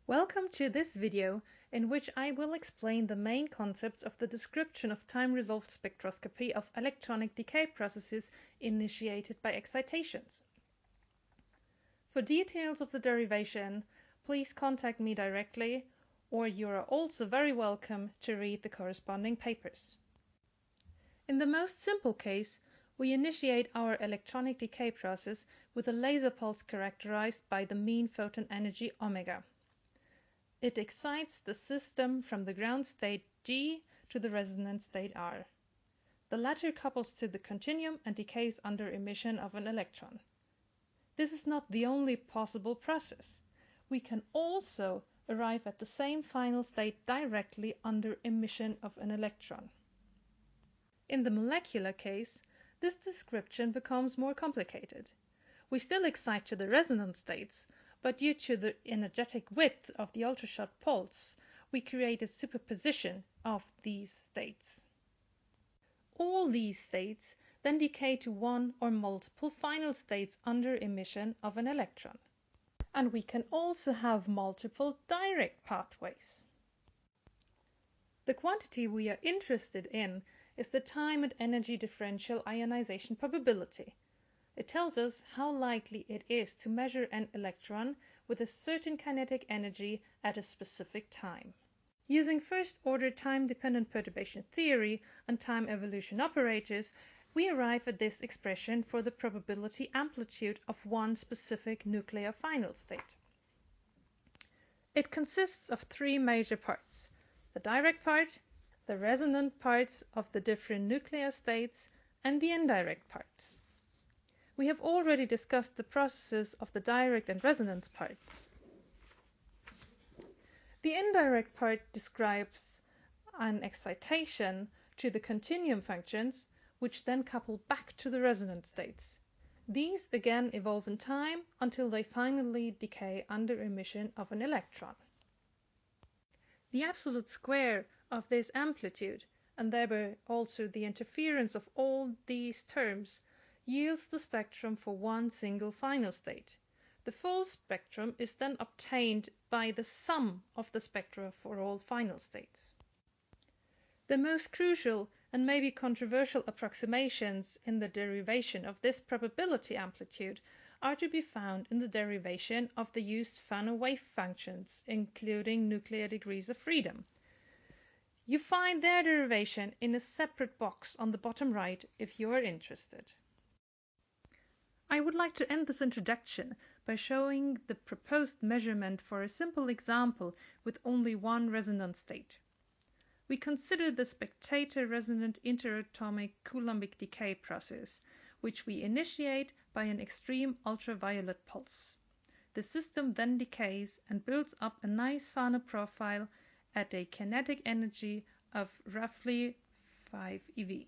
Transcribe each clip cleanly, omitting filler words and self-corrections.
Welcome to this video in which I will explain the main concepts of the description of time-resolved spectroscopy of electronic decay processes initiated by excitations. For details of the derivation, please contact me directly, or you are also very welcome to read the corresponding papers. In the most simple case, we initiate our electronic decay process with a laser pulse characterized by the mean photon energy omega. It excites the system from the ground state G to the resonance state R. The latter couples to the continuum and decays under emission of an electron. This is not the only possible process. We can also arrive at the same final state directly under emission of an electron. In the molecular case, this description becomes more complicated. We still excite to the resonance states, but due to the energetic width of the ultrashort pulse, we create a superposition of these states. All these states then decay to one or multiple final states under emission of an electron. And we can also have multiple direct pathways. The quantity we are interested in is the time and energy differential ionization probability. It tells us how likely it is to measure an electron with a certain kinetic energy at a specific time. Using first-order time-dependent perturbation theory and time evolution operators, we arrive at this expression for the probability amplitude of one specific nuclear final state. It consists of three major parts: the direct part, the resonant parts of the different nuclear states, and the indirect parts. We have already discussed the processes of the direct and resonance parts. The indirect part describes an excitation to the continuum functions, which then couple back to the resonant states. These again evolve in time until they finally decay under emission of an electron. The absolute square of this amplitude, and thereby also the interference of all these terms, yields the spectrum for one single final state. The full spectrum is then obtained by the sum of the spectra for all final states. The most crucial and maybe controversial approximations in the derivation of this probability amplitude are to be found in the derivation of the used Fano wave functions, including nuclear degrees of freedom. You find their derivation in a separate box on the bottom right if you are interested. I would like to end this introduction by showing the proposed measurement for a simple example with only one resonance state. We consider the spectator resonant interatomic Coulombic decay process, which we initiate by an extreme ultraviolet pulse. The system then decays and builds up a nice Fano profile at a kinetic energy of roughly 5 eV.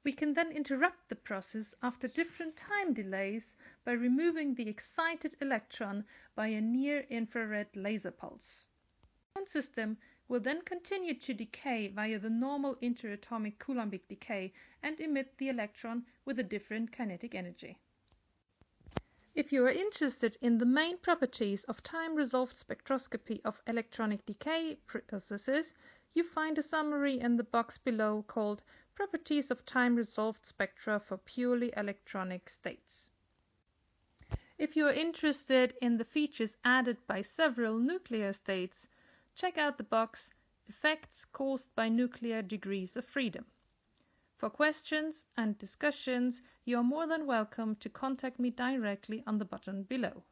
We can then interrupt the process after different time delays by removing the excited electron by a near-infrared laser pulse. The system will then continue to decay via the normal interatomic Coulombic decay and emit the electron with a different kinetic energy. If you are interested in the main properties of time-resolved spectroscopy of electronic decay processes, you find a summary in the box below called Properties of Time-Resolved Spectra for Purely Electronic States. If you are interested in the features added by several nuclear states, check out the box Effects Caused by Nuclear Degrees of Freedom. For questions and discussions, you are more than welcome to contact me directly on the button below.